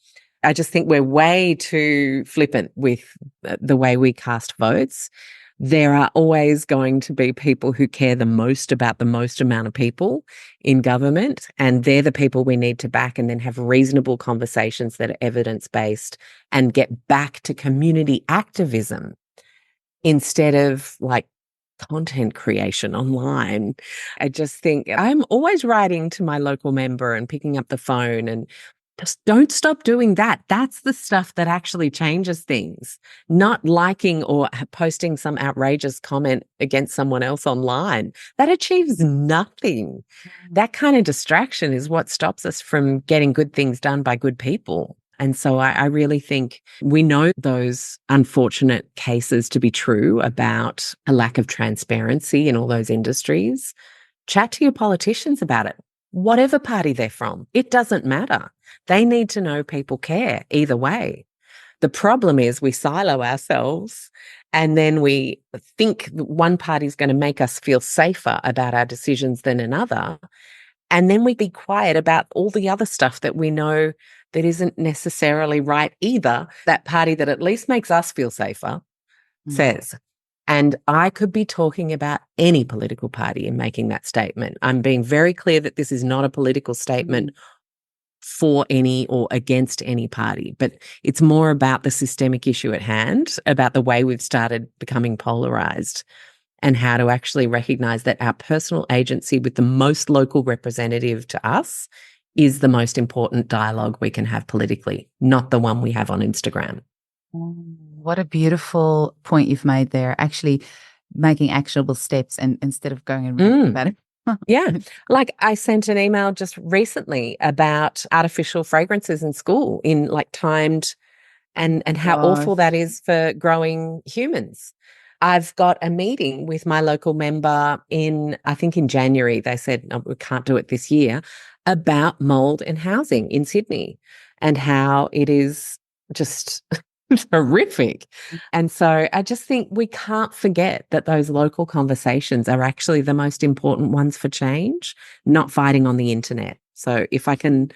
I just think we're way too flippant with the way we cast votes. There are always going to be people who care the most about the most amount of people in government, and they're the people we need to back and then have reasonable conversations that are evidence-based and get back to community activism instead of like content creation online. I just think I'm always writing to my local member and picking up the phone and just don't stop doing that. That's the stuff that actually changes things, not liking or posting some outrageous comment against someone else online. That achieves nothing. That kind of distraction is what stops us from getting good things done by good people. And so I really think we know those unfortunate cases to be true about a lack of transparency in all those industries. Chat to your politicians about it, whatever party they're from. It doesn't matter. They need to know people care either way. The problem is we silo ourselves and then we think one party is going to make us feel safer about our decisions than another. And then we be quiet about all the other stuff that we know that isn't necessarily right either. That party that at least makes us feel safer says. And I could be talking about any political party in making that statement. I'm being very clear that this is not a political statement for any or against any party, but it's more about the systemic issue at hand, about the way we've started becoming polarized and how to actually recognize that our personal agency with the most local representative to us is the most important dialogue we can have politically, not the one we have on Instagram. What a beautiful point you've made there. Actually making actionable steps and instead of going and reading about it. Yeah. Like I sent an email just recently about artificial fragrances in school in like timed and how awful that is for growing humans. I've got a meeting with my local member I think in January. They said, no, we can't do it this year, about mold and housing in Sydney and how it is just horrific. And so I just think we can't forget that those local conversations are actually the most important ones for change, not fighting on the internet. So if I can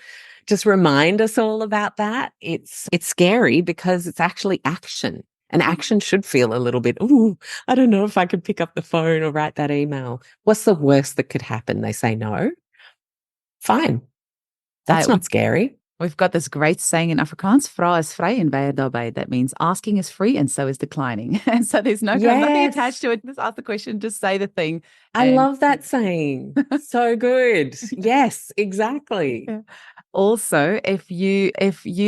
just remind us all about that, it's scary because it's actually action. And action should feel a little bit, I don't know if I could pick up the phone or write that email. What's the worst that could happen? They say no. Fine. That's not scary. We've got this great saying in Afrikaans, vra is vry en weier daarbey. That means asking is free and so is declining. And so there's nothing attached to it. Just ask the question, just say the thing. I love that saying. So good. Yes, exactly. Yeah. Also, if you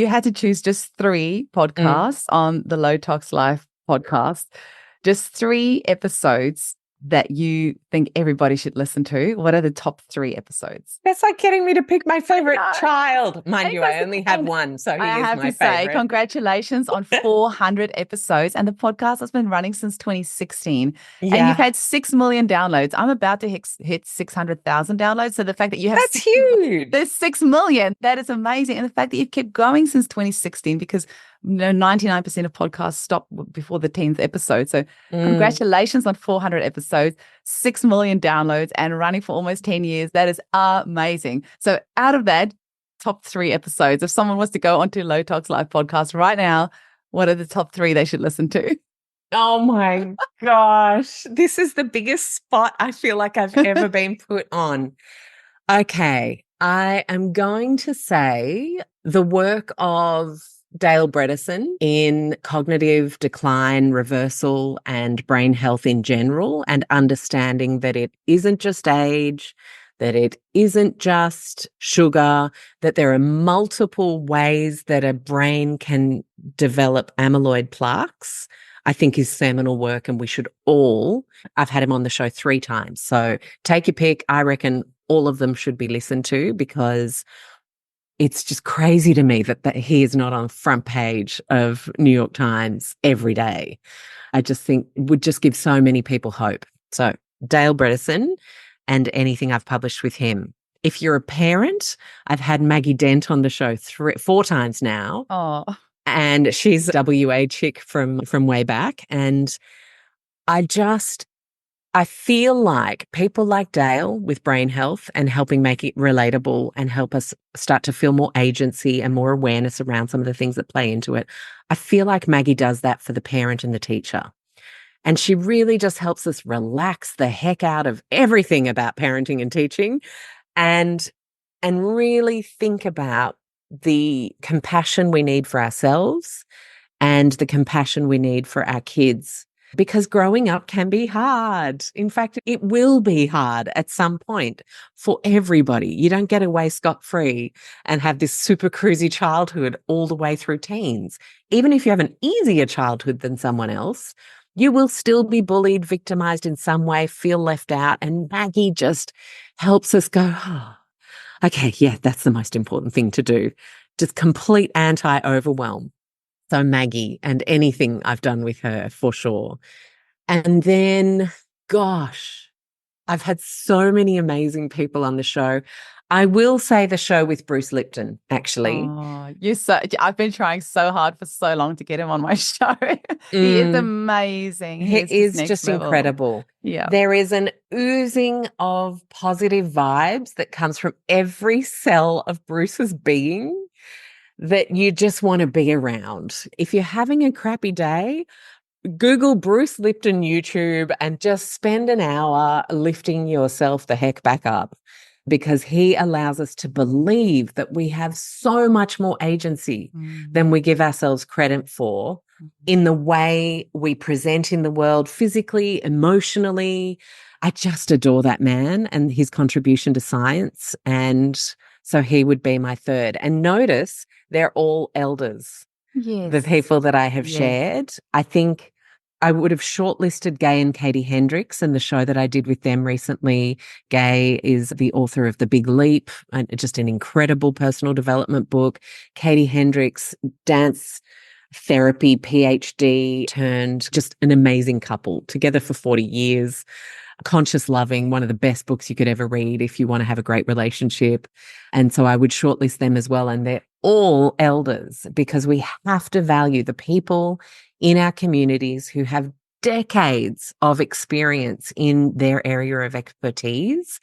had to choose just 3 podcasts on the Low Tox Life podcast, just 3 episodes that you think everybody should listen to, what are the top 3 episodes? That's like getting me to pick my favorite child. Mind you, I only have one, so he is my favorite. I have to say, congratulations on 400 episodes, and the podcast has been running since 2016, and you've had 6 million downloads. I'm about to hit 600,000 downloads, so the fact that you have that's huge. There's 6 million. That is amazing, and the fact that you've kept going since 2016 because 99% of podcasts stop before the 10th episode. So congratulations on 400 episodes, 6 million downloads, and running for almost 10 years. That is amazing. So out of that, top 3 episodes, if someone was to go onto Low Tox Life podcast right now, what are the top 3 they should listen to? Oh my gosh. This is the biggest spot I feel like I've ever been put on. Okay. I am going to say the work of Dale Bredesen in cognitive decline reversal and brain health in general, and understanding that it isn't just age, that it isn't just sugar, that there are multiple ways that a brain can develop amyloid plaques, I think is seminal work, and we should all, I've had him on the show 3 times. So take your pick. I reckon all of them should be listened to, because it's just crazy to me that he is not on the front page of New York Times every day. I just think would just give so many people hope. So Dale Bredesen and anything I've published with him. If you're a parent, I've had Maggie Dent on the show 4 times now. Oh, And she's a WA chick from way back. And I feel like people like Dale with brain health and helping make it relatable and help us start to feel more agency and more awareness around some of the things that play into it. I feel like Maggie does that for the parent and the teacher. And she really just helps us relax the heck out of everything about parenting and teaching, and really think about the compassion we need for ourselves and the compassion we need for our kids, because growing up can be hard. In fact, it will be hard at some point for everybody. You don't get away scot-free and have this super cruisy childhood all the way through teens. Even if you have an easier childhood than someone else, you will still be bullied, victimized in some way, feel left out. And Maggie just helps us go, oh, okay, yeah, that's the most important thing to do. Just complete anti-overwhelm. So Maggie and anything I've done with her for sure. And then, gosh, I've had so many amazing people on the show. I will say the show with Bruce Lipton, actually. Oh, I've been trying so hard for so long to get him on my show. He is amazing. He is next just level. incredible. Yeah. There is an oozing of positive vibes that comes from every cell of Bruce's being that you just want to be around. If you're having a crappy day, Google Bruce Lipton YouTube and just spend an hour lifting yourself the heck back up, because he allows us to believe that we have so much more agency than we give ourselves credit for in the way we present in the world, physically, emotionally. I just adore that man and his contribution to science. And so he would be my third. And notice they're all elders. Yes. The people that I have shared. I think I would have shortlisted Gay and Katie Hendricks, and the show that I did with them recently. Gay is the author of The Big Leap, just an incredible personal development book. Katie Hendricks, dance therapy PhD turned just an amazing couple, together for 40 years. Conscious Loving, one of the best books you could ever read if you want to have a great relationship. And so I would shortlist them as well. And they're all elders, because we have to value the people in our communities who have decades of experience in their area of expertise,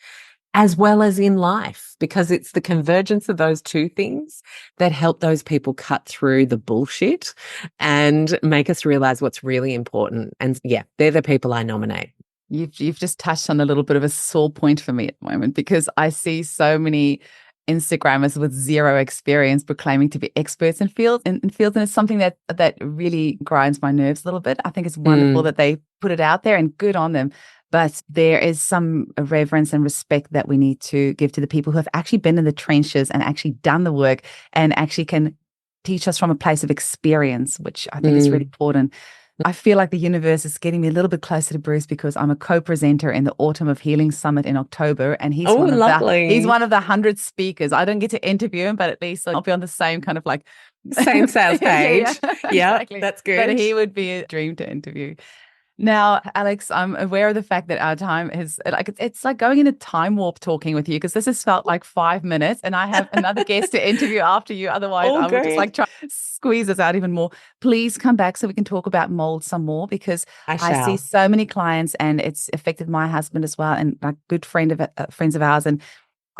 as well as in life, because it's the convergence of those two things that help those people cut through the bullshit and make us realize what's really important. And yeah, they're the people I nominate. You've just touched on a little bit of a sore point for me at the moment, because I see so many Instagrammers with zero experience proclaiming to be experts in fields, and it's something that really grinds my nerves a little bit. I think it's wonderful that they put it out there, and good on them. But there is some reverence and respect that we need to give to the people who have actually been in the trenches and actually done the work and actually can teach us from a place of experience, which I think is really important. I feel like the universe is getting me a little bit closer to Bruce, because I'm a co-presenter in the Autumn of Healing Summit in October, and he's one of the 100 speakers. I don't get to interview him, but at least I'll be on the same kind of like same sales page. Yeah, exactly. That's good. But he would be a dream to interview. Now, Alexx, I'm aware of the fact that our time is like, it's like going in a time warp talking with you, because this has felt like 5 minutes and I have another guest to interview after you. Otherwise, I would just like try to squeeze us out even more. Please come back so we can talk about mold some more, because I see so many clients, and it's affected my husband as well, and like good friends of ours. And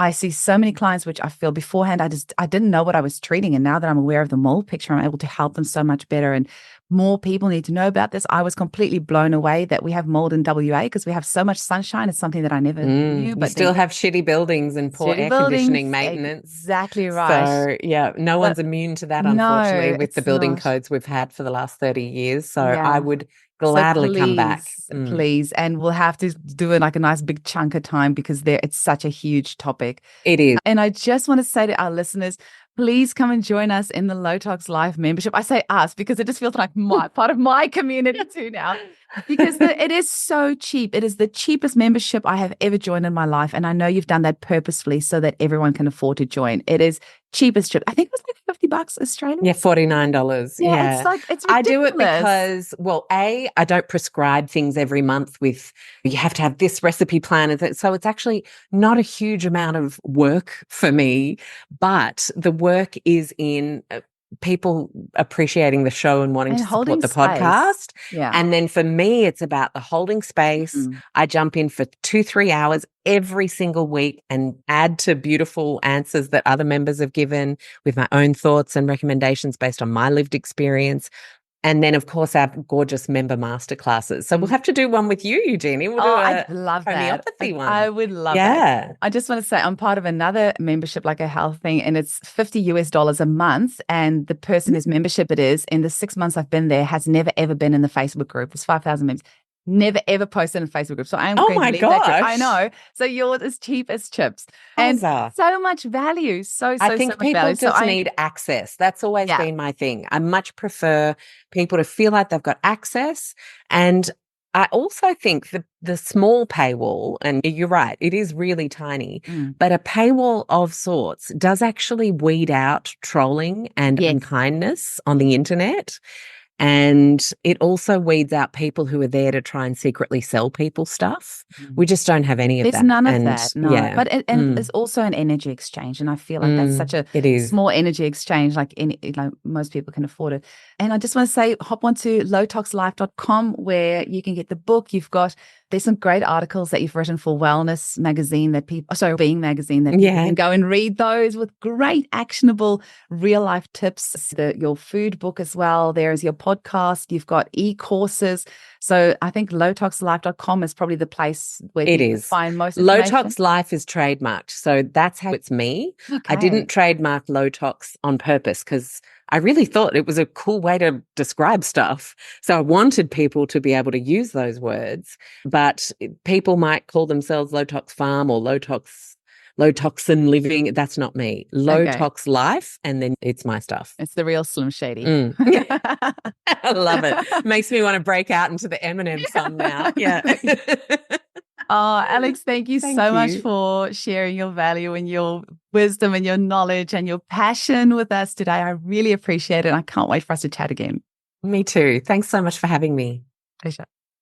I see so many clients, which I feel beforehand, I didn't know what I was treating. And now that I'm aware of the mold picture, I'm able to help them so much better. And more people need to know about this. I was completely blown away that we have mold in WA, because we have so much sunshine. It's something that I never knew. But we still have shitty buildings and poor air conditioning maintenance. Exactly right. So yeah, no one's immune to that, unfortunately, with the building codes we've had for the last 30 years. So I would gladly come back. Please. And we'll have to do it like a nice big chunk of time, because it's such a huge topic. It is. And I just want to say to our listeners, please come and join us in the Low Tox Life membership. I say us because it just feels like part of my community too now. Because it is so cheap. It is the cheapest membership I have ever joined in my life. And I know you've done that purposefully so that everyone can afford to join. It is cheapest trip. I think it was like $50 Australian. Yeah, $49. Yeah. It's ridiculous. I do it because, well, I don't prescribe things every month with, you have to have this recipe plan. So it's actually not a huge amount of work for me, but the work is in people appreciating the show and wanting to support the podcast. Yeah. And then for me, it's about the holding space. I jump in for 2-3 hours every single week and add to beautiful answers that other members have given with my own thoughts and recommendations based on my lived experience. And then, of course, our gorgeous member masterclasses. So we'll have to do one with you, Eugenie. We'll do I'd love homeopathy one. I would love that. I just want to say I'm part of another membership, like a health thing, and it's $50 a month. And the person whose membership it is, in the 6 months I've been there, has never, ever been in the Facebook group. There's 5,000 members. Never, ever posted in a Facebook group. So I'm going to leave that group. I know. So yours is cheap as chips. And so much value. I think people just need access. That's always been my thing. I much prefer people to feel like they've got access. And I also think the small paywall, and you're right, it is really tiny, but a paywall of sorts does actually weed out trolling and unkindness on the internet. And it also weeds out people who are there to try and secretly sell people stuff. We just don't have any of that. There's none of that, no. Yeah. But there's also an energy exchange, and I feel like that's such a small energy exchange, like most people can afford it. And I just want to say, hop onto lowtoxlife.com where you can get the book. There's some great articles that you've written for Wellness magazine Being magazine that you can go and read those with great actionable real life tips. Your food book as well. There is your podcast. You've got e-courses. So I think lowtoxlife.com is probably the place where you can find most information. Low Tox Life is trademarked. So that's how it's me. Okay. I didn't trademark Low Tox on purpose because I really thought it was a cool way to describe stuff. So I wanted people to be able to use those words, but people might call themselves Low Tox Farm or Low Toxin Living. That's not me. Low Tox Life, and then it's my stuff. It's the real Slim Shady. I love it. Makes me want to break out into the Eminem song now. Yeah. Oh, Alexx, thank you so much for sharing your value and your wisdom and your knowledge and your passion with us today. I really appreciate it. I can't wait for us to chat again. Me too. Thanks so much for having me. Pleasure.